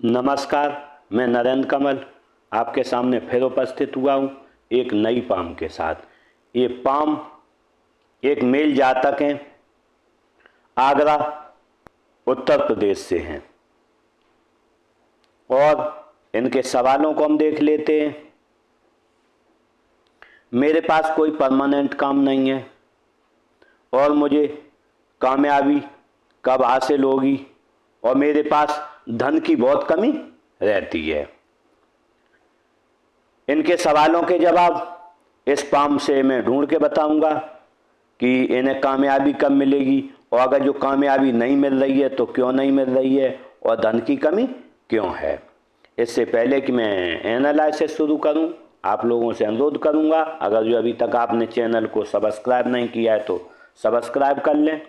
नमस्कार। मैं नरेंद्र कमल आपके सामने फिर उपस्थित हुआ हूँ एक नई पाम के साथ। ये पाम एक मेल जातक हैं, आगरा उत्तर प्रदेश से हैं और इनके सवालों को हम देख लेते हैं। मेरे पास कोई परमानेंट काम नहीं है और मुझे कामयाबी कब हासिल होगी और मेरे पास धन की बहुत कमी रहती है। इनके सवालों के जवाब इस पाम से मैं ढूंढ के बताऊंगा कि इन्हें कामयाबी कब मिलेगी और अगर जो कामयाबी नहीं मिल रही है तो क्यों नहीं मिल रही है और धन की कमी क्यों है। इससे पहले कि मैं एनालिसिस शुरू करूं, आप लोगों से अनुरोध करूंगा, अगर जो अभी तक आपने चैनल को सब्सक्राइब नहीं किया है तो सब्सक्राइब कर लें,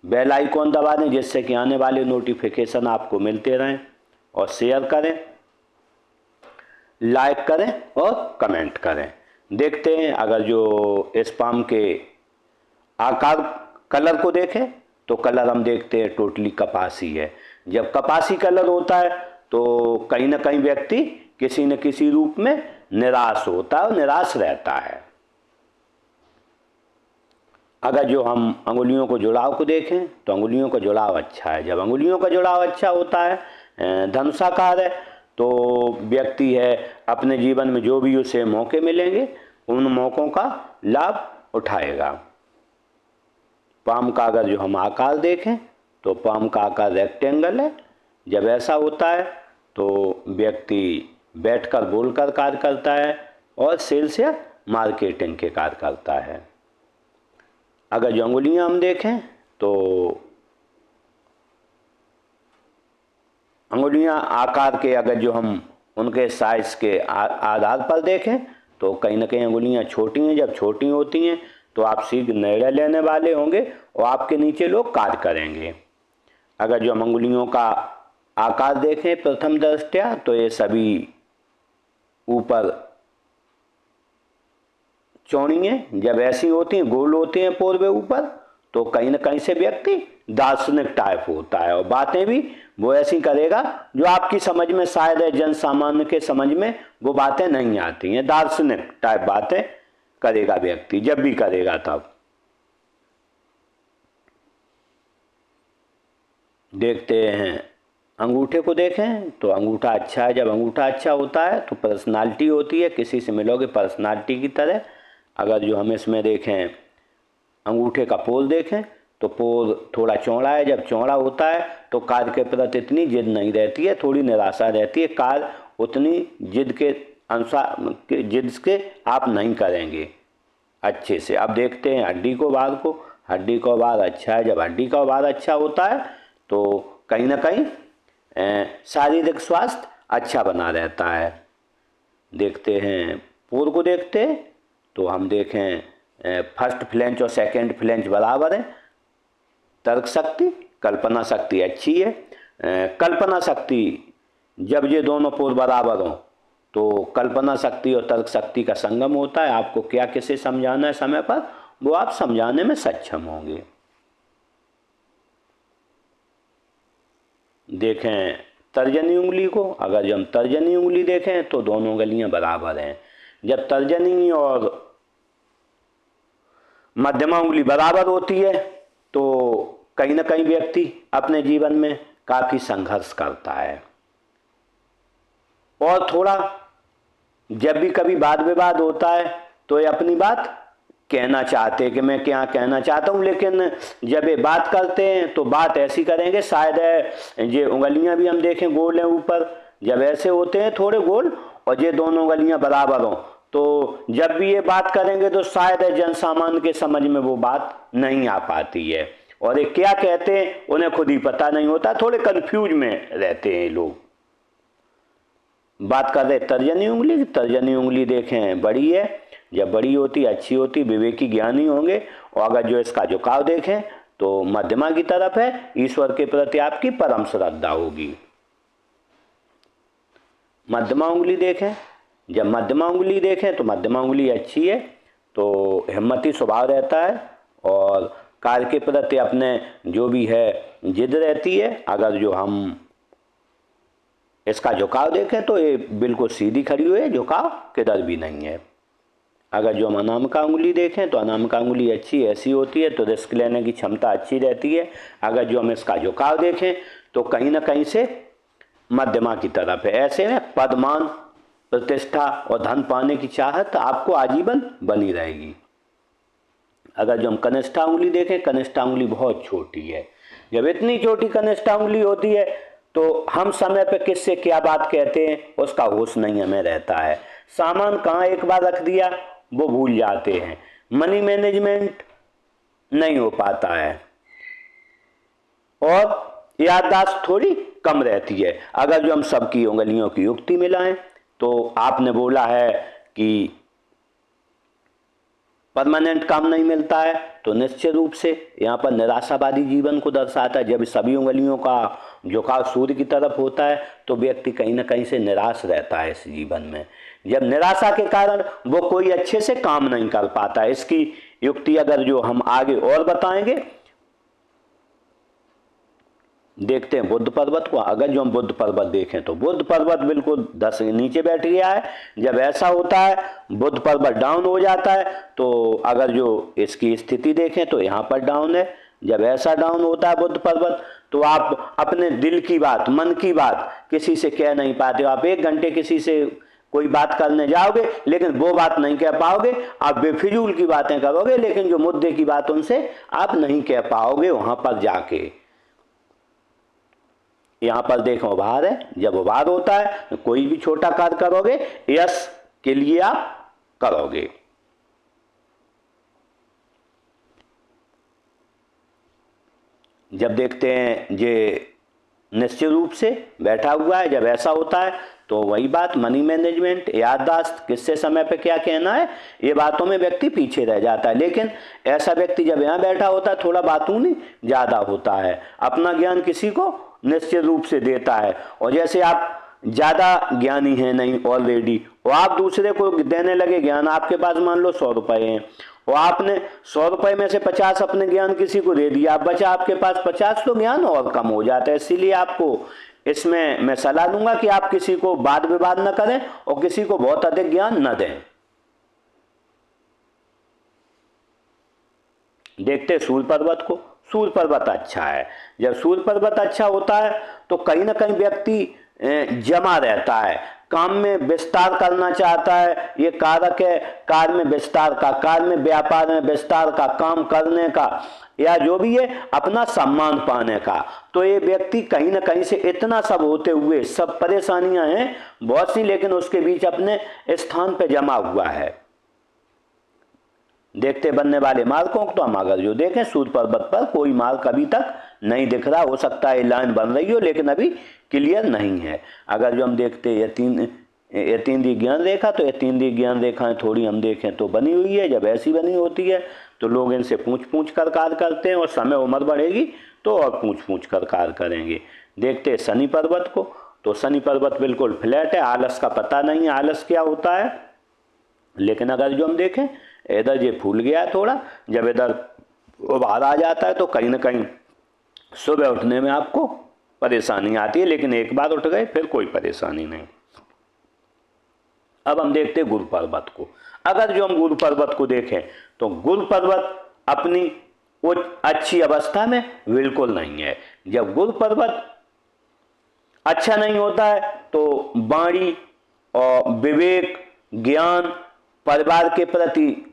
बेल आइकॉन दबा दें जिससे कि आने वाले नोटिफिकेशन आपको मिलते रहें और शेयर करें, लाइक करें और कमेंट करें। देखते हैं, अगर जो इस पाम के आकार कलर को देखें तो कलर हम देखते हैं टोटली कपासी है। जब कपासी कलर होता है तो कहीं ना कहीं व्यक्ति किसी न किसी रूप में निराश होता है और निराश रहता है। अगर जो हम अंगुलियों को जुड़ाव को देखें तो अंगुलियों का जुड़ाव अच्छा है। जब अंगुलियों का जुड़ाव अच्छा होता है, धनुषाकार है, तो व्यक्ति है अपने जीवन में जो भी उसे मौके मिलेंगे उन मौक़ों का लाभ उठाएगा। पाम का अगर जो हम आकार देखें तो पाम का आकार रेक्टेंगल है। जब ऐसा होता है तो व्यक्ति बैठकर बोलकर कार्य करता है और सेल्स या मार्केटिंग के कार्य करता है। अगर जो अंगुलियां हम देखें तो अंगुलियां आकार के अगर जो हम उनके साइज के आधार पर देखें तो कहीं ना कहीं अंगुलियां छोटी हैं। जब छोटी होती हैं तो आप शीघ्र निर्णय लेने वाले होंगे और आपके नीचे लोग कार्य करेंगे। अगर जो हम अंगुलियों का आकार देखें प्रथम दृष्टया तो ये सभी ऊपर चौड़ी हैं। जब ऐसी होती हैं, गोल होती हैं पूर्व ऊपर, तो कहीं ना कहीं से व्यक्ति दार्शनिक टाइप होता है और बातें भी वो ऐसी करेगा जो आपकी समझ में शायद है जन सामान्य के समझ में वो बातें नहीं आती हैं। दार्शनिक टाइप बातें करेगा व्यक्ति जब भी करेगा तब। देखते हैं, अंगूठे को देखें तो अंगूठा अच्छा है। जब अंगूठा अच्छा होता है तो पर्सनालिटी होती है, किसी से मिलोगे पर्सनालिटी की तरह। अगर जो हम इसमें देखें अंगूठे का पोल देखें तो पोल थोड़ा चौड़ा है। जब चौड़ा होता है तो कार्य के प्रति इतनी जिद नहीं रहती है, थोड़ी निराशा रहती है। कार्य उतनी जिद के अनुसार जिद के आप नहीं करेंगे अच्छे से। अब देखते हैं हड्डी को भार को। हड्डी का भार अच्छा है। जब हड्डी का भार अच्छा होता है तो कहीं ना कहीं शारीरिक स्वास्थ्य अच्छा बना रहता है। देखते हैं पोल को देखते हैं तो हम देखें फर्स्ट फ्लेंच और सेकंड फ्लेंच बराबर है। तर्क शक्ति कल्पना शक्ति अच्छी है। कल्पना शक्ति जब ये दोनों पोल बराबर हों तो कल्पना शक्ति और तर्क शक्ति का संगम होता है। आपको क्या किसे समझाना है समय पर वो आप समझाने में सक्षम होंगे। देखें तर्जनी उंगली को। अगर जब हम तर्जनी उंगली देखें तो दोनों उंगलियां बराबर हैं। जब तर्जनी और मध्यमा उंगली बराबर होती है तो कहीं ना कहीं व्यक्ति अपने जीवन में काफ़ी संघर्ष करता है और थोड़ा जब भी कभी वाद विवाद होता है तो ये अपनी बात कहना चाहते हैं कि मैं क्या कहना चाहता हूँ, लेकिन जब ये बात करते हैं तो बात ऐसी करेंगे शायद है ये उंगलियां भी हम देखें गोल हैं ऊपर। जब ऐसे होते हैं थोड़े गोल और ये दोनों उंगलियां बराबर हों तो जब भी ये बात करेंगे तो शायद है जन सामान्य के समझ में वो बात नहीं आ पाती है और ये क्या कहते हैं उन्हें खुद ही पता नहीं होता। थोड़े कंफ्यूज में रहते हैं लोग। बात कर रहे तर्जनी उंगली। तर्जनी उंगली देखें बड़ी है। जब बड़ी होती अच्छी होती विवेकी ज्ञानी होंगे और अगर जो इसका झुकाव देखें तो मध्यमा की तरफ है। ईश्वर के प्रति आपकी परम श्रद्धा होगी। मध्यमा उंगली देखें। जब मध्यमा उंगली देखें तो मध्यमा उंगली अच्छी है तो हिम्मती स्वभाव रहता है और कार्य के प्रति अपने जो भी है जिद रहती है। अगर जो हम इसका झुकाव देखें तो ये बिल्कुल सीधी खड़ी हुई है, झुकाव किधर भी नहीं है। अगर जो हम अनामिका उंगली देखें तो अनामिका उंगली अच्छी ऐसी होती है तो रिस्क लेने की क्षमता अच्छी रहती है। अगर जो हम इसका झुकाव देखें तो कहीं ना कहीं से मध्यमा की तरफ है। ऐसे में पदमान, प्रतिष्ठा और धन पाने की चाहत आपको आजीवन बनी रहेगी। अगर जो हम कनिष्ठा उंगली देखें, कनिष्ठा उंगली बहुत छोटी है। जब इतनी छोटी कनिष्ठा उंगली होती है तो हम समय पे किससे क्या बात कहते हैं उसका होश नहीं हमें रहता है। सामान कहाँ एक बार रख दिया वो भूल जाते हैं। मनी मैनेजमेंट नहीं हो पाता है और याददाश्त थोड़ी कम रहती है। अगर जो हम सबकी उंगलियों की युक्ति मिलाएं तो आपने बोला है कि परमानेंट काम नहीं मिलता है तो निश्चित रूप से यहाँ पर निराशावादी जीवन को दर्शाता है। जब सभी उंगलियों का झुकाव सूर्य की तरफ होता है तो व्यक्ति कहीं ना कहीं से निराश रहता है इस जीवन में। जब निराशा के कारण वो कोई अच्छे से काम नहीं कर पाता है। इसकी युक्ति अगर जो हम आगे और बताएंगे, देखते हैं बुद्ध पर्वत को। अगर जो हम बुद्ध पर्वत देखें तो बुद्ध पर्वत बिल्कुल 10 के नीचे बैठ गया है। जब ऐसा होता है बुद्ध पर्वत डाउन हो जाता है तो अगर जो इसकी स्थिति देखें तो यहाँ पर डाउन है। जब ऐसा डाउन होता है बुद्ध पर्वत तो आप अपने दिल की बात, मन की बात किसी से कह नहीं पाते हो। आप 1 घंटे किसी से कोई बात करने जाओगे लेकिन वो बात नहीं कह पाओगे। आप बेफिजूल की बातें करोगे लेकिन जो मुद्दे की बात उनसे आप नहीं कह पाओगे वहां पर जाके। यहाँ पर देखो उभार है। जब उभार होता है कोई भी छोटा कार्य करोगे यश के लिए आप करोगे। जब देखते हैं ये निश्चित रूप से बैठा हुआ है, जब ऐसा होता है तो वही बात मनी मैनेजमेंट, याददाश्त, किससे समय पे क्या कहना है, ये बातों में व्यक्ति पीछे रह जाता है। लेकिन ऐसा व्यक्ति जब यहाँ बैठा होता है थोड़ा बातूनी ज़्यादा होता है, अपना ज्ञान किसी को निश्चित रूप से देता है। और जैसे आप ज़्यादा ज्ञानी हैं नहीं ऑलरेडी और आप दूसरे को देने लगे ज्ञान, आपके पास मान लो 100 रुपये हैं और आपने 100 रुपये में से 50 अपने ज्ञान किसी को दे दिया, बचा आपके पास 50 तो ज्ञान और कम हो जाता है। इसीलिए आपको इसमें मैं सलाह दूंगा कि आप किसी को वाद विवाद न करें और किसी को बहुत अधिक ज्ञान न दें। देखते सूर्य पर्वत को। सूर्य पर्वत अच्छा है। जब सूर्य पर्वत अच्छा होता है तो कहीं ना कहीं व्यक्ति जमा रहता है, काम में विस्तार करना चाहता है। ये कारक है कार्य में विस्तार का, कार्य में व्यापार में विस्तार का, काम करने का या जो भी है अपना सम्मान पाने का। तो ये व्यक्ति कहीं ना कहीं से इतना सब होते हुए सब परेशानियां हैं बहुत सी, लेकिन उसके बीच अपने स्थान पे जमा हुआ है। देखते बनने वाले मार्कों को तो हम अगर जो देखें सूर्य पर्वत पर कोई मार्क अभी तक नहीं दिख रहा। हो सकता है लाइन बन रही हो लेकिन अभी क्लियर नहीं है। अगर जो हम देखते ये तीन दी ज्ञान रेखा, तो ये 3 दी ज्ञान रेखाएं थोड़ी हम देखें तो बनी हुई है। जब ऐसी बनी होती है तो लोग इनसे पूछ कर कार्य करते हैं और समय उम्र बढ़ेगी तो और पूछ कर कार्य करेंगे। देखते शनि पर्वत को, तो शनि पर्वत बिल्कुल फ्लैट है, आलस का पता नहीं है आलस क्या होता है। लेकिन अगर जो हम देखें इधर ये फूल गया है थोड़ा, जब इधर उभार आ जाता है तो कहीं ना कहीं सुबह उठने में आपको परेशानी आती है, लेकिन एक बार उठ गए फिर कोई परेशानी नहीं। अब हम देखते हैं गुरु पर्वत को। अगर जो हम गुरु पर्वत को देखें तो गुरु पर्वत अपनी वो अच्छी अवस्था में बिल्कुल नहीं है। जब गुरु पर्वत अच्छा नहीं होता है तो वाणी और विवेक, ज्ञान, परिवार के प्रति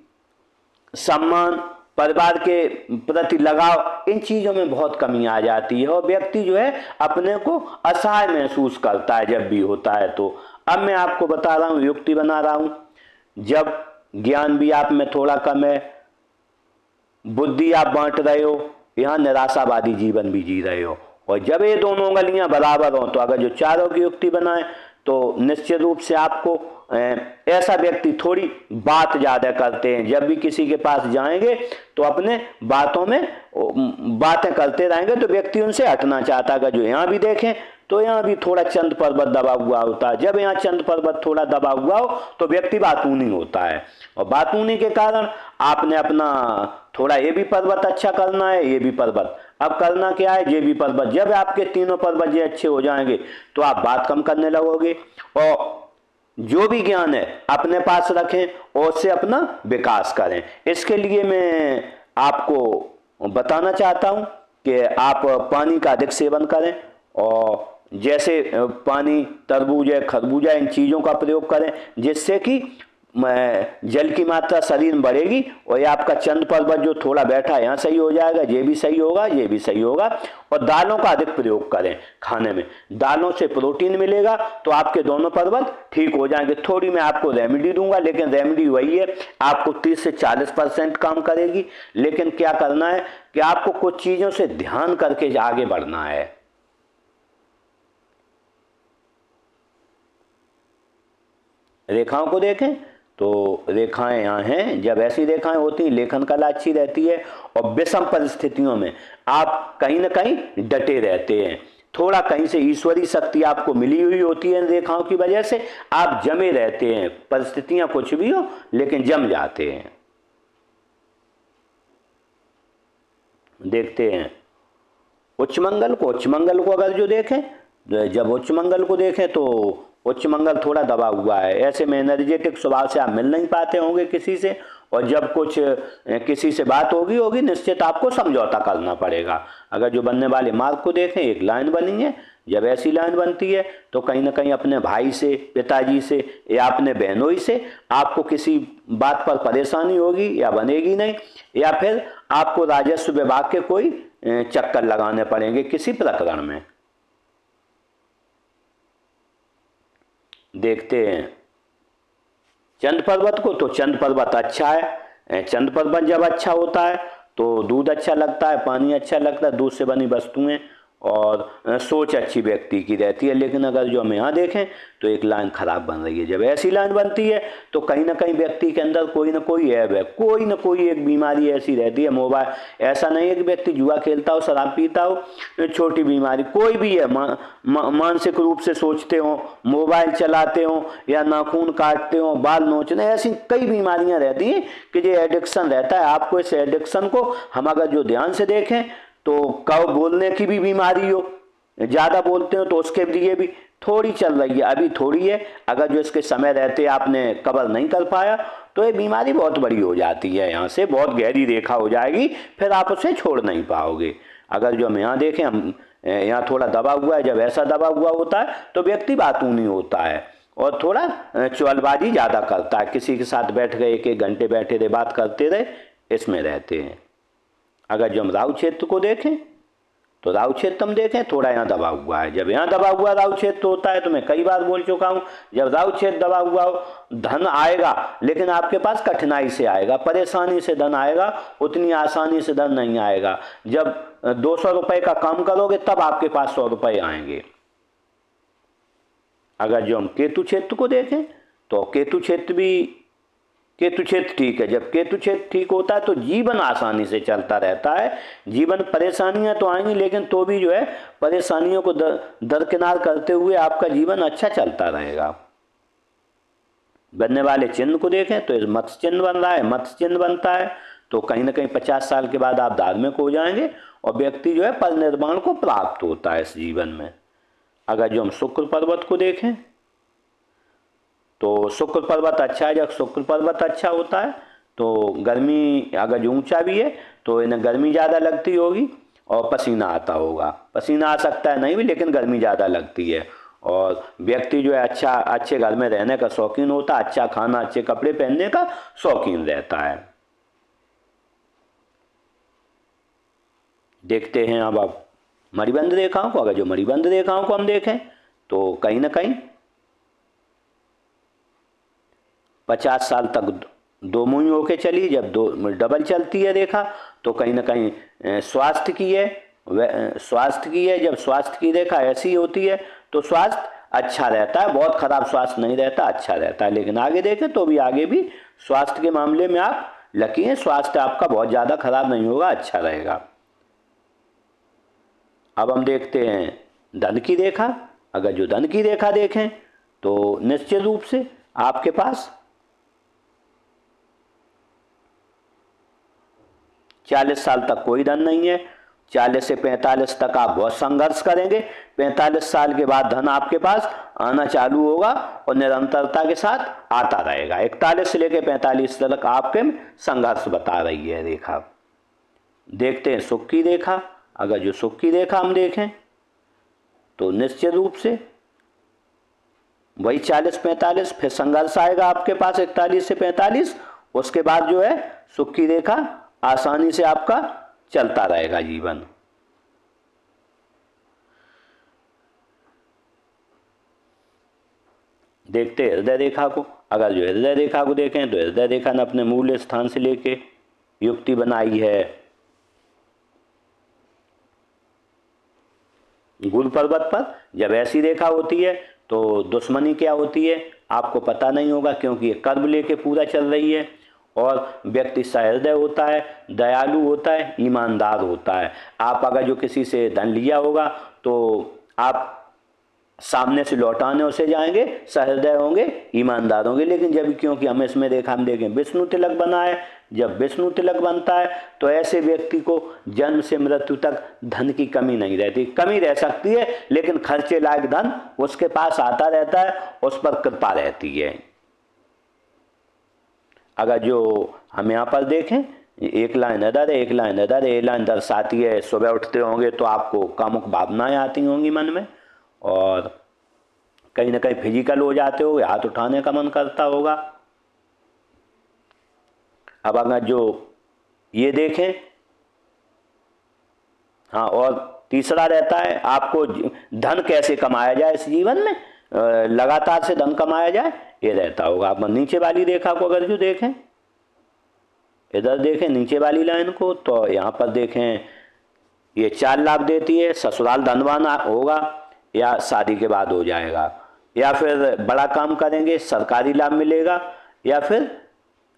सम्मान, परिवार के प्रति लगाव, इन चीजों में बहुत कमी आ जाती है और व्यक्ति जो है अपने को असहाय महसूस करता है जब भी होता है। तो अब मैं आपको बता रहा हूं, युक्ति बना रहा हूं। जब ज्ञान भी आप में थोड़ा कम है, बुद्धि आप बांट रहे हो, यहां निराशावादी जीवन भी जी रहे हो, और जब ये दोनों उंगलियां बराबर हो तो अगर जो चारों की युक्ति बनाए तो निश्चित रूप से आपको ऐसा व्यक्ति थोड़ी बात ज्यादा करते हैं। जब भी किसी के पास जाएंगे तो अपने बातों में बातें करते रहेंगे तो व्यक्ति उनसे हटना चाहता है। जो यहाँ भी देखें तो यहाँ भी थोड़ा चंद पर्वत दबा हुआ होता है। जब यहाँ चंद पर्वत थोड़ा दबा हुआ हो तो व्यक्ति बातूनी होता है, और बातूनी के कारण आपने अपना थोड़ा ये भी पर्वत अच्छा करना है, ये भी पर्वत अब करना क्या है, ये भी पर्वत, जब आपके तीनों पर्वत ये अच्छे हो जाएंगे तो आप बात कम करने लगोगे और जो भी ज्ञान है अपने पास रखें और उससे अपना विकास करें। इसके लिए मैं आपको बताना चाहता हूं कि आप पानी का अधिक सेवन करें और जैसे पानी, तरबूज है, खरबूजा, इन चीज़ों का प्रयोग करें जिससे कि जल की मात्रा शरीर में बढ़ेगी और ये आपका चंद्र पर्वत जो थोड़ा बैठा है यहाँ सही हो जाएगा, ये भी सही होगा, ये भी सही होगा। और दालों का अधिक प्रयोग करें खाने में, दालों से प्रोटीन मिलेगा तो आपके दोनों पर्वत ठीक हो जाएंगे। थोड़ी मैं आपको रेमेडी दूंगा, लेकिन रेमेडी वही है, आपको 30 से 40% काम करेगी। लेकिन क्या करना है कि आपको कुछ चीज़ों से ध्यान करके आगे बढ़ना है। रेखाओं को देखें तो रेखाएं यहाँ हैं, जब ऐसी रेखाएं होती हैं लेखन कला अच्छी रहती है और विषम परिस्थितियों में आप कहीं ना कहीं डटे रहते हैं। थोड़ा कहीं से ईश्वरीय शक्ति आपको मिली हुई होती है इन रेखाओं की वजह से, आप जमे रहते हैं, परिस्थितियां कुछ भी हो लेकिन जम जाते हैं। देखते हैं उच्च मंगल को अगर जो देखें, जब उच्च मंगल को देखें तो उच्च मंगल थोड़ा दबा हुआ है, ऐसे में एनर्जेटिक स्वभाव से आप मिल नहीं पाते होंगे किसी से, और जब कुछ किसी से बात होगी निश्चित आपको समझौता करना पड़ेगा। अगर जो बनने वाले मार्ग को देखें, एक लाइन बनी है, जब ऐसी लाइन बनती है तो कहीं ना कहीं अपने भाई से, पिताजी से या अपने बहनोई से आपको किसी बात पर परेशानी होगी या बनेगी नहीं, या फिर आपको राजस्व विभाग के कोई चक्कर लगाने पड़ेंगे किसी प्रकरण में। देखते हैं चंद्र पर्वत को, तो चंद्र पर्वत अच्छा है। चंद्र पर्वत जब अच्छा होता है तो दूध अच्छा लगता है, पानी अच्छा लगता है, दूध से बनी वस्तुएं और सोच अच्छी व्यक्ति की रहती है। लेकिन अगर जो हम यहाँ देखें तो एक लाइन खराब बन रही है। जब ऐसी लाइन बनती है तो कहीं ना कहीं व्यक्ति के अंदर कोई ना कोई ऐब है, कोई ना कोई एक बीमारी ऐसी रहती है। मोबाइल, ऐसा नहीं है कि व्यक्ति जुआ खेलता हो, शराब पीता हो, छोटी बीमारी कोई भी है, मानसिक रूप से सोचते हो, मोबाइल चलाते हो या नाखून काटते हो, बाल नोचने, ऐसी कई बीमारियां रहती हैं कि जो एडिक्शन रहता है। आपको इस एडिक्शन को हम अगर जो ध्यान से देखें तो कब बोलने की भी बीमारी हो, ज़्यादा बोलते हो तो उसके लिए भी थोड़ी चल रही है, अभी थोड़ी है। अगर जो इसके समय रहते आपने कवर नहीं कर पाया तो ये बीमारी बहुत बड़ी हो जाती है, यहाँ से बहुत गहरी रेखा हो जाएगी, फिर आप उसे छोड़ नहीं पाओगे। अगर जो हम यहाँ देखें, हम यहाँ थोड़ा दबा हुआ है, जब ऐसा दबा हुआ होता है तो व्यक्ति बातूनी होता है और थोड़ा चौलबाजी ज़्यादा करता है, किसी के साथ बैठ गए 1-1 घंटे बैठे रहे, बात करते रहे, इसमें रहते हैं। अगर जो हम राहु क्षेत्र को देखें तो राहु क्षेत्र हम देखें थोड़ा यहाँ दबा हुआ है। जब यहाँ दबा हुआ राहु क्षेत्र होता है तो मैं कई बार बोल चुका हूँ, जब राहु क्षेत्र दबा हुआ हो धन आएगा लेकिन आपके पास कठिनाई से आएगा, परेशानी से धन आएगा, उतनी आसानी से धन नहीं आएगा। जब 200 रुपये का काम करोगे तब आपके पास 100 रुपये आएंगे। अगर जो हम केतु क्षेत्र को देखें तो केतु क्षेत्र ठीक है। जब केतु क्षेत्र ठीक होता है तो जीवन आसानी से चलता रहता है। जीवन परेशानियां तो आएंगी लेकिन तो भी जो है परेशानियों को दरकिनार करते हुए आपका जीवन अच्छा चलता रहेगा। बनने वाले चिन्ह को देखें तो मत्स्य चिन्ह बन रहा है, मत्स्य चिन्ह बनता है तो कहीं ना कहीं 50 साल के बाद आप धार्मिक हो जाएंगे और व्यक्ति जो है परिनिर्वाण को प्राप्त होता है इस जीवन में। अगर जो हम शुक्र पर्वत को देखें तो शुक्र पर्वत अच्छा है। जब शुक्र पर्वत अच्छा होता है तो गर्मी, अगर जो ऊंचा भी है तो इन्हें गर्मी ज़्यादा लगती होगी और पसीना आता होगा। पसीना आ सकता है नहीं भी, लेकिन गर्मी ज़्यादा लगती है और व्यक्ति जो है अच्छे घर में रहने का शौकीन होता है, अच्छा खाना, अच्छे कपड़े पहनने का शौकीन रहता है। देखते हैं अब आप मणिबंध रेखाओं को। अगर जो मणिबंध रेखाओं को हम देखें तो कहीं ना कहीं 50 साल तक दो मुंह होके चली, जब दो डबल चलती है रेखा तो कहीं ना कहीं स्वास्थ्य की है। जब स्वास्थ्य की रेखा ऐसी होती है तो स्वास्थ्य अच्छा रहता है, बहुत खराब स्वास्थ्य नहीं रहता, अच्छा रहता है। लेकिन आगे देखें तो भी आगे भी स्वास्थ्य के मामले में आप लकी हैं, स्वास्थ्य आपका बहुत ज़्यादा खराब नहीं होगा, अच्छा रहेगा। अब हम देखते हैं धन की रेखा। अगर जो धन की रेखा देखें तो निश्चित रूप से आपके पास 40 साल तक कोई धन नहीं है, 40 से 45 तक आप बहुत संघर्ष करेंगे। 45 साल के बाद धन आपके पास आना चालू होगा और निरंतरता के साथ आता रहेगा। 41 से लेकर 45 तक आपके संघर्ष बता रही है रेखा। देखते हैं सुख की रेखा। अगर जो सुख की रेखा हम देखें तो निश्चित रूप से वही 40-45, फिर संघर्ष आएगा आपके पास 41 से 45, उसके बाद जो है सुख की रेखा आसानी से आपका चलता रहेगा जीवन। देखते हृदय रेखा को। अगर जो हृदय रेखा को देखें तो हृदय रेखा ने अपने मूल स्थान से लेके युक्ति बनाई है गुरु पर्वत पर। जब ऐसी रेखा होती है तो दुश्मनी क्या होती है आपको पता नहीं होगा, क्योंकि ये कर्म लेके पूरा चल रही है। और व्यक्ति सहृदय होता है, दयालु होता है, ईमानदार होता है। आप अगर जो किसी से धन लिया होगा तो आप सामने से लौटाने उसे जाएंगे, सहृदय होंगे, ईमानदार होंगे। लेकिन जब क्योंकि हम इसमें देखा, हम देखें विष्णु तिलक बना है, जब विष्णु तिलक बनता है तो ऐसे व्यक्ति को जन्म से मृत्यु तक धन की कमी नहीं रहती। कमी रह सकती है लेकिन खर्चे लायक धन उसके पास आता रहता है, उस पर कृपा रहती है। अगर जो हम यहाँ पर देखें एक लाइन इधर है, एक लाइन इधर है। ये लाइन दर्शाती है सुबह उठते होंगे तो आपको कामुक भावनाएं आती होंगी मन में, और कहीं ना कहीं फिजिकल हो जाते हो, हाथ उठाने का मन करता होगा। अब अगर जो ये देखें, हाँ, और तीसरा रहता है आपको धन कैसे कमाया जाए इस जीवन में, लगातार से धन कमाया जाए, ये रहता होगा। आप नीचे वाली रेखा को अगर जो देखें, इधर देखें नीचे वाली लाइन को, तो यहाँ पर देखें ये 4 लाभ देती है। ससुराल धनवान होगा या शादी के बाद हो जाएगा, या फिर बड़ा काम करेंगे सरकारी लाभ मिलेगा, या फिर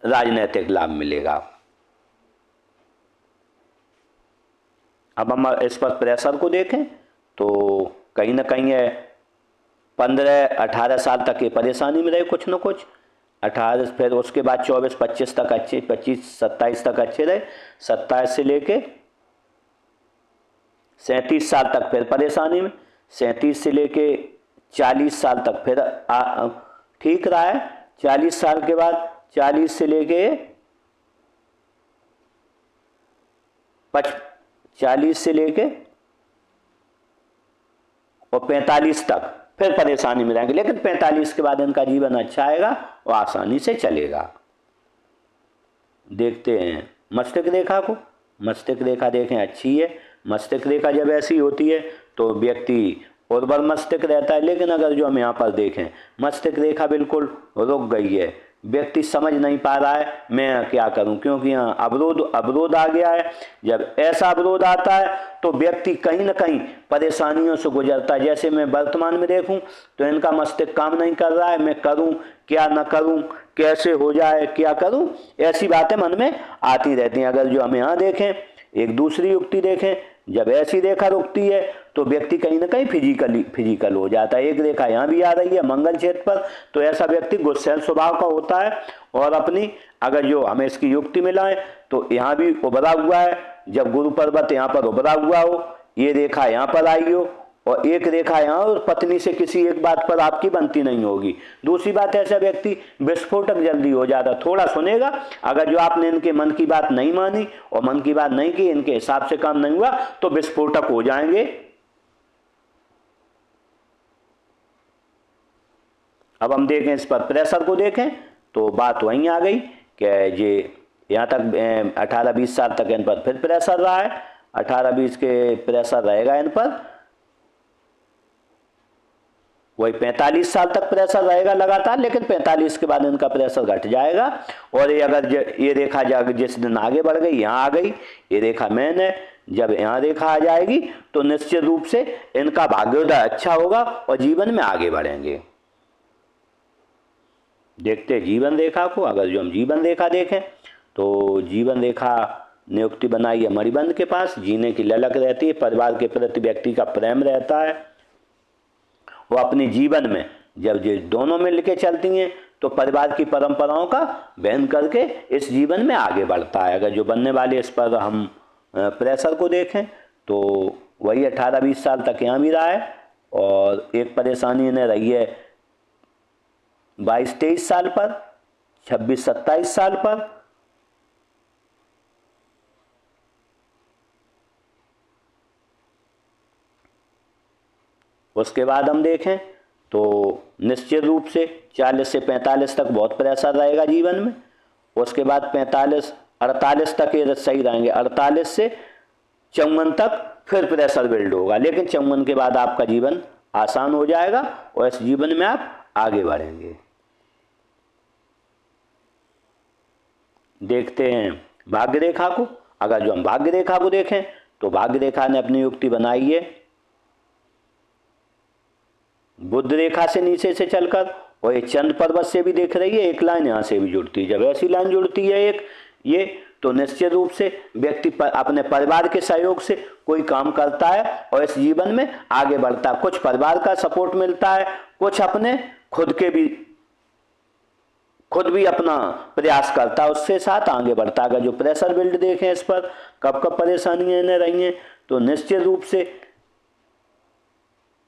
राजनीतिक लाभ मिलेगा। अब हम इस पर प्रेशर को देखें तो कहीं ना कहीं है 15-18 साल तक ये परेशानी में रहे कुछ न कुछ। 18 फिर उसके बाद 24-25 तक अच्छे, 25-27 तक अच्छे रहे। 27 से लेके 37 साल तक फिर परेशानी में। 37 से लेके 40 साल तक फिर ठीक रहा है। 40 साल के बाद 40 से लेके 40 से लेके और 45 तक फिर परेशानी में रहेंगे, लेकिन 45 के बाद इनका जीवन अच्छा आएगा और आसानी से चलेगा। देखते हैं मस्तिष्क रेखा को। मस्तिष्क रेखा देखें अच्छी है। मस्तिष्क रेखा जब ऐसी होती है तो व्यक्ति उर्वर मस्तिष्क रहता है, लेकिन अगर जो हम यहाँ पर देखें मस्तिष्क रेखा बिल्कुल रुक गई है, व्यक्ति समझ नहीं पा रहा है मैं क्या करूं, क्योंकि यहाँ अवरोध आ गया है। जब ऐसा अवरोध आता है तो व्यक्ति कहीं ना कहीं परेशानियों से गुजरता है। जैसे मैं वर्तमान में देखूं तो इनका मस्तिष्क काम नहीं कर रहा है, मैं करूं क्या न करूं, कैसे हो जाए, क्या करूं, ऐसी बातें मन में आती रहती हैं। अगर जो हम यहाँ देखें एक दूसरी युक्ति देखें, जब ऐसी रेखा रुकती है तो व्यक्ति कहीं ना कहीं फिजिकल हो जाता है। एक रेखा यहाँ भी आ रही है मंगल क्षेत्र पर, तो ऐसा व्यक्ति गुस्सैल स्वभाव का होता है। और अपनी अगर जो हमें इसकी युक्ति मिलाए तो यहाँ भी उभरा हुआ है, जब गुरु पर्वत यहाँ पर उभरा हुआ हो, ये रेखा यहाँ पर आई हो और एक रेखा यहाँ, और पत्नी से किसी एक बात पर आपकी बनती नहीं होगी। दूसरी बात, ऐसा व्यक्ति विस्फोटक जल्दी हो जाता, थोड़ा सुनेगा, अगर जो आपने इनके मन की बात नहीं मानी और मन की बात नहीं की, इनके हिसाब से काम नहीं हुआ तो विस्फोटक हो जाएंगे। अब हम देखें इस पर प्रेशर को देखें तो बात वहीं आ गई कि ये यहाँ तक 18-20 साल तक इन पर फिर प्रेशर रहा है। 18-20 के प्रेशर रहेगा इन पर, वही 45 साल तक प्रेशर रहेगा लगातार, लेकिन 45 के बाद इनका प्रेशर घट जाएगा। और ये अगर ये रेखा जिस दिन आगे बढ़ गई, यहाँ आ गई, ये रेखा मेन है, जब यहाँ रेखा आ जाएगी तो निश्चित रूप से इनका भाग्योदय अच्छा होगा और जीवन में आगे बढ़ेंगे। देखते जीवन रेखा को। अगर जो हम जीवन रेखा देखें तो जीवन रेखा नियुक्ति बनाई है मणिबंध के पास, जीने की ललक रहती है, परिवार के प्रति व्यक्ति का प्रेम रहता है। वो अपने जीवन में जब ये दोनों मिल के चलती हैं तो परिवार की परंपराओं का वहन करके इस जीवन में आगे बढ़ता है। अगर जो बनने वाले इस पर हम प्रेशर को देखें तो वही 18-20 साल तक यहाँ भी रहा है। और एक परेशानी इन्हें रही है 22-23 साल पर, 26-27 साल पर। उसके बाद हम देखें तो निश्चित रूप से 40 से 45 तक बहुत प्रेशर रहेगा जीवन में। उसके बाद 45-48 तक ये सही रहेंगे, 48 से 54 तक फिर प्रेशर बिल्ड होगा, लेकिन 54 के बाद आपका जीवन आसान हो जाएगा और इस जीवन में आप आगे बढ़ेंगे। देखते हैं भाग्य रेखा को। अगर जो हम भाग्य रेखा को देखें तो भाग्य रेखा ने अपनी युक्ति बनाई है बुध रेखा से नीचे से चलकर, और ये चंद्र पर्वत से भी देख रही है, एक लाइन यहाँ से भी जुड़ती है। जब ऐसी लाइन जुड़ती है एक ये, तो निश्चित रूप से व्यक्ति अपने परिवार के सहयोग से कोई काम करता है और इस जीवन में आगे बढ़ता है। कुछ परिवार का सपोर्ट मिलता है, कुछ अपने खुद भी अपना प्रयास करता है, उससे साथ आगे बढ़ता है। अगर जो प्रेशर बिल्ड देखें इस पर कब कब परेशानियां इन्हें रही हैं, तो निश्चित रूप से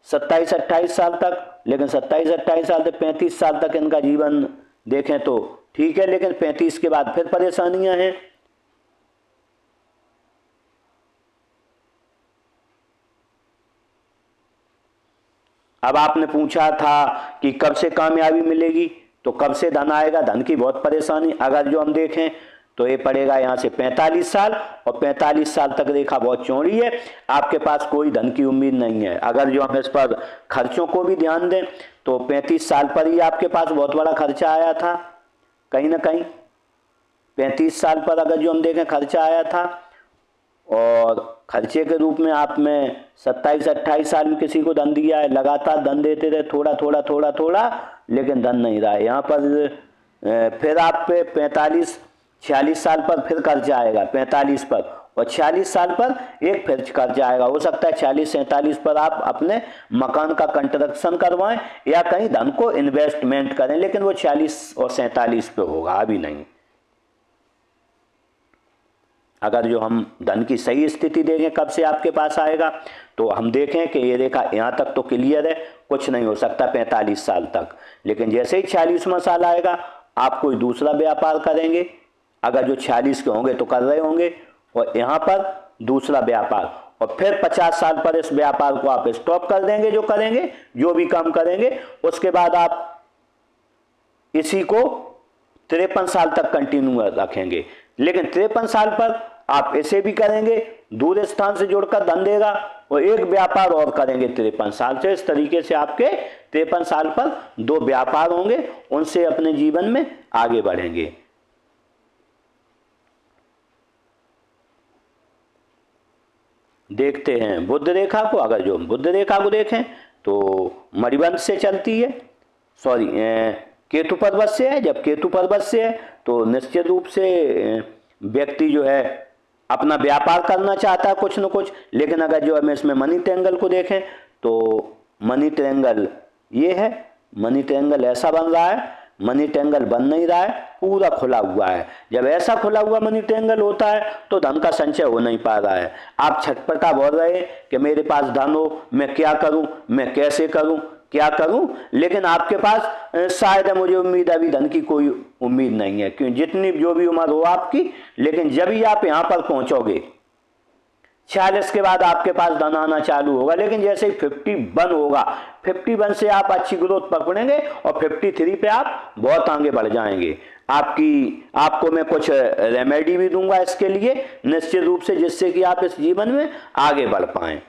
27-28 साल तक, लेकिन 27-28 साल से 35 साल तक इनका जीवन देखें तो ठीक है, लेकिन 35 के बाद फिर परेशानियां हैं। अब आपने पूछा था कि कब से कामयाबी मिलेगी, तो कब से धन आएगा, धन की बहुत परेशानी। अगर जो हम देखें तो ये पड़ेगा यहाँ से 45 साल, और 45 साल तक रेखा बहुत चौड़ी है, आपके पास कोई धन की उम्मीद नहीं है। अगर जो हम इस पर खर्चों को भी ध्यान दें तो 35 साल पर ही आपके पास बहुत बड़ा खर्चा आया था, कहीं ना कहीं 35 साल पर अगर जो हम देखें खर्चा आया था, और खर्चे के रूप में आपने 27-28 साल में किसी को धन दिया है, लगातार धन देते रहे, थोड़ा थोड़ा थोड़ा थोड़ा, लेकिन धन नहीं रहा है। यहाँ पर फिर आप पे 45-46 साल पर फिर कर्जा आएगा 45 पर, और 46 साल पर एक फिर कर्जा आएगा। हो सकता है 46-47 पर आप अपने मकान का कंस्ट्रक्शन करवाएं या कहीं धन को इन्वेस्टमेंट करें, लेकिन वो 46 और 47 पे होगा, अभी नहीं। अगर जो हम धन की सही स्थिति देखें कब से आपके पास आएगा, तो हम देखें कि ये रेखा यहाँ तक तो क्लियर है, कुछ नहीं हो सकता 45 साल तक, लेकिन जैसे ही 46वां साल आएगा आप कोई दूसरा व्यापार करेंगे। अगर जो 46 के होंगे तो कर रहे होंगे, और यहाँ पर दूसरा व्यापार, और फिर 50 साल पर इस व्यापार को आप स्टॉप कर देंगे, जो करेंगे, जो भी काम करेंगे। उसके बाद आप इसी को 53 साल तक कंटिन्यू रखेंगे, लेकिन 53 साल पर आप ऐसे भी करेंगे, दूर स्थान से जुड़कर धन देगा, और एक व्यापार और करेंगे 53 साल से। इस तरीके से आपके 53 साल पर 2 व्यापार होंगे, उनसे अपने जीवन में आगे बढ़ेंगे। देखते हैं बुध रेखा को। अगर जो बुध रेखा को देखें तो मणिबंध से चलती है, सॉरी केतु पर्वत से है। जब केतु पर्वत से है तो निश्चित रूप से व्यक्ति जो है अपना व्यापार करना चाहता है कुछ न कुछ, लेकिन अगर जो हम इसमें मनी ट्रायंगल को देखें तो मनी ट्रायंगल ये है, मनी ट्रायंगल ऐसा बन रहा है, मनी ट्रायंगल बन नहीं रहा है, पूरा खुला हुआ है। जब ऐसा खुला हुआ मनी ट्रायंगल होता है तो धन का संचय हो नहीं पा रहा है। आप छटपटा बोल रहे हैं कि मेरे पास धन हो, मैं क्या करूं, मैं कैसे करूं, क्या करूं, लेकिन आपके पास शायद मुझे उम्मीद अभी धन की कोई उम्मीद नहीं है, क्योंकि जितनी जो भी उम्र हो आपकी, लेकिन जब ही आप यहाँ पर पहुंचोगे 46 के बाद आपके पास धन आना चालू होगा। लेकिन जैसे ही 51 होगा, 51 से आप अच्छी ग्रोथ पकड़ेंगे और 53 पे आप बहुत आगे बढ़ जाएंगे। आपको मैं कुछ रेमेडी भी दूंगा इसके लिए निश्चित रूप से, जिससे कि आप इस जीवन में आगे बढ़ पाएं।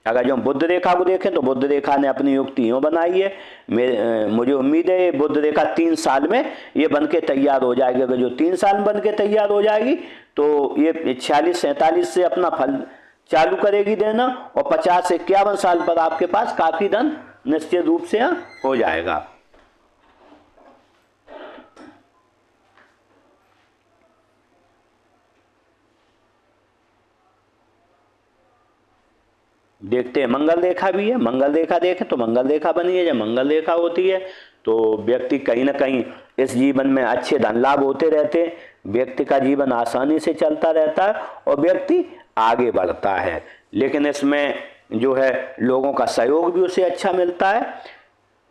अगर जो हम बुध रेखा को देखें तो बुध रेखा ने अपनी युक्ति यूँ बनाई है, मुझे उम्मीद है ये बुध रेखा 3 साल में ये बन के तैयार हो जाएगी। अगर जो 3 साल में बन के तैयार हो जाएगी तो ये 46-47 से अपना फल चालू करेगी देना, और 50 से 51 साल पर आपके पास काफ़ी धन निश्चित रूप से हो जाएगा। देखते हैं मंगल रेखा भी है। मंगल रेखा देखें तो मंगल रेखा बनी है। जब मंगल रेखा होती है तो व्यक्ति कहीं ना कहीं इस जीवन में अच्छे धन लाभ होते रहते हैं, व्यक्ति का जीवन आसानी से चलता रहता है और व्यक्ति आगे बढ़ता है। लेकिन इसमें जो है लोगों का सहयोग भी उसे अच्छा मिलता है,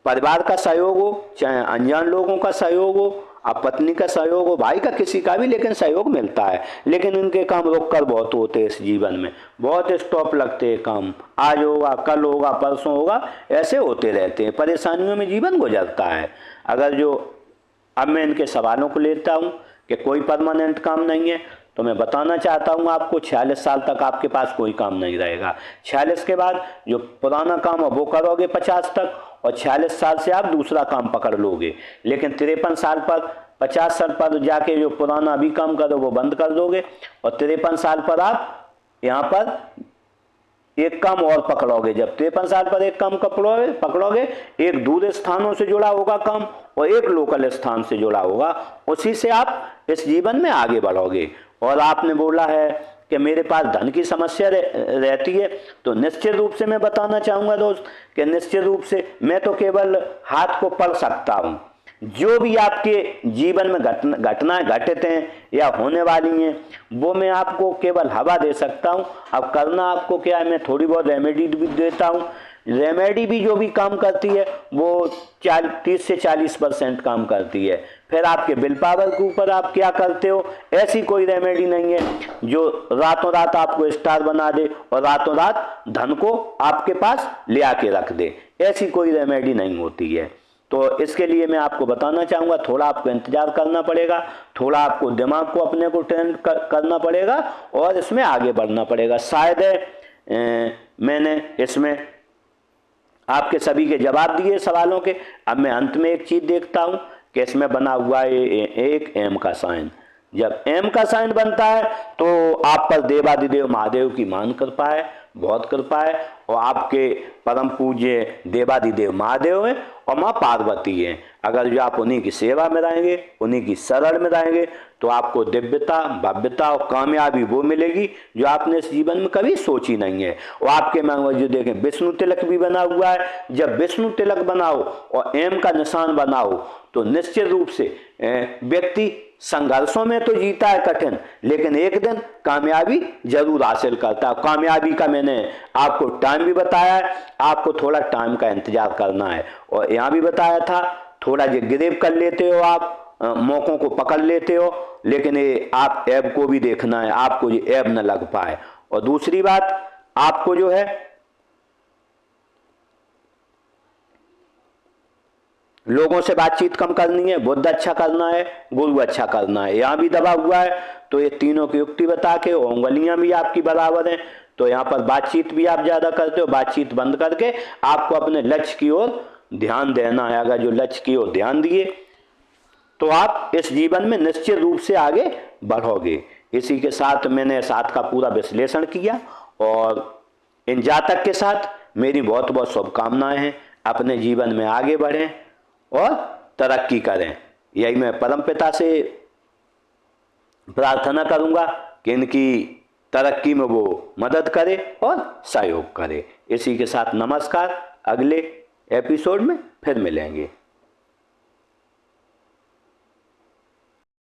परिवार का सहयोग हो, चाहे अनजान लोगों का सहयोग हो, अब पत्नी का सहयोग हो, भाई का, किसी का भी, लेकिन सहयोग मिलता है। लेकिन इनके काम रुक कर बहुत होते हैं इस जीवन में, बहुत स्टॉप लगते हैं काम, आज होगा, कल होगा, परसों होगा, ऐसे होते रहते हैं, परेशानियों में जीवन गुजरता है। अगर जो अब मैं इनके सवालों को लेता हूँ कि कोई परमानेंट काम नहीं है, तो मैं बताना चाहता हूँ आपको 46 साल तक आपके पास कोई काम नहीं रहेगा। 46 के बाद जो पुराना काम है वो करोगे 50 तक, और 46 साल से आप दूसरा काम पकड़ लोगे। लेकिन 53 साल पर, 50 साल पर जाके जो पुराना अभी काम करो वो बंद कर दोगे, और 53 साल पर आप यहाँ पर एक काम और पकड़ोगे। जब 53 साल पर एक काम पकड़ोगे, एक दूर स्थानों से जुड़ा होगा काम और एक लोकल स्थान से जुड़ा होगा, उसी से आप इस जीवन में आगे बढ़ोगे। और आपने बोला है कि मेरे पास धन की समस्या रहती है, तो निश्चित रूप से मैं बताना चाहूँगा दोस्त कि निश्चित रूप से मैं तो केवल हाथ को पढ़ सकता हूँ। जो भी आपके जीवन में घटनाएं घटित हैं या होने वाली हैं, वो मैं आपको केवल हवा दे सकता हूँ। अब करना आपको क्या है, मैं थोड़ी बहुत रेमेडी भी देता हूँ। रेमेडी भी जो भी काम करती है वो 30 से 40% काम करती है। फिर आपके विल पावर के ऊपर आप क्या करते हो। ऐसी कोई रेमेडी नहीं है जो रातों रात आपको स्टार बना दे और रातों रात धन को आपके पास ले आके रख दे, ऐसी कोई रेमेडी नहीं होती है। तो इसके लिए मैं आपको बताना चाहूँगा, थोड़ा आपको इंतजार करना पड़ेगा, थोड़ा आपको दिमाग को अपने को ट्रेन करना पड़ेगा और इसमें आगे बढ़ना पड़ेगा। शायद मैंने इसमें आपके सभी के जवाब दिए सवालों के। अब मैं अंत में एक चीज़ देखता हूँ कि इसमें बना हुआ है एक एम का साइन। जब एम का साइन बनता है तो आप पर देवादिदेव महादेव की महान कृपा है, बहुत कृपा है, और आपके परम पूज्य देवादिदेव महादेव हैं और माँ पार्वती हैं। अगर जो आप उन्हीं की सेवा में रहेंगे, उन्हीं की शरण में रहेंगे, तो आपको दिव्यता, भव्यता और कामयाबी वो मिलेगी जो आपने इस जीवन में कभी सोची नहीं है। और आपके मन में जो देखें विष्णु तिलक भी बना हुआ है, जब विष्णु तिलक बनाओ और एम का निशान बनाओ तो निश्चित रूप से व्यक्ति संघर्षों में तो जीता है कठिन, लेकिन एक दिन कामयाबी जरूर हासिल करता है। कामयाबी का मैंने आपको टाइम भी बताया है, आपको थोड़ा टाइम का इंतजार करना है। और यहाँ भी बताया था थोड़ा जो गिरेव कर लेते हो आप, मौकों को पकड़ लेते हो, लेकिन ये आप ऐब को भी देखना है, आपको ये ऐब न लग पाए। और दूसरी बात, आपको जो है लोगों से बातचीत कम करनी है, बुद्ध अच्छा करना है, गुरु अच्छा करना है। यहाँ भी दबा हुआ है, तो ये तीनों की युक्ति बता के, उंगलियां भी आपकी बराबर हैं, तो यहाँ पर बातचीत भी आप ज्यादा करते हो, बातचीत बंद करके आपको अपने लक्ष्य की ओर ध्यान देना है। अगर जो लक्ष्य की ओर ध्यान दिए तो आप इस जीवन में निश्चित रूप से आगे बढ़ोगे। इसी के साथ मैंने साथ का पूरा विश्लेषण किया और इन जातक के साथ मेरी बहुत बहुत शुभकामनाएं हैं। अपने जीवन में आगे बढ़ें और तरक्की करें, यही मैं परमपिता से प्रार्थना करूंगा कि इनकी तरक्की में वो मदद करे और सहयोग करे। इसी के साथ नमस्कार, अगले एपिसोड में फिर मिलेंगे।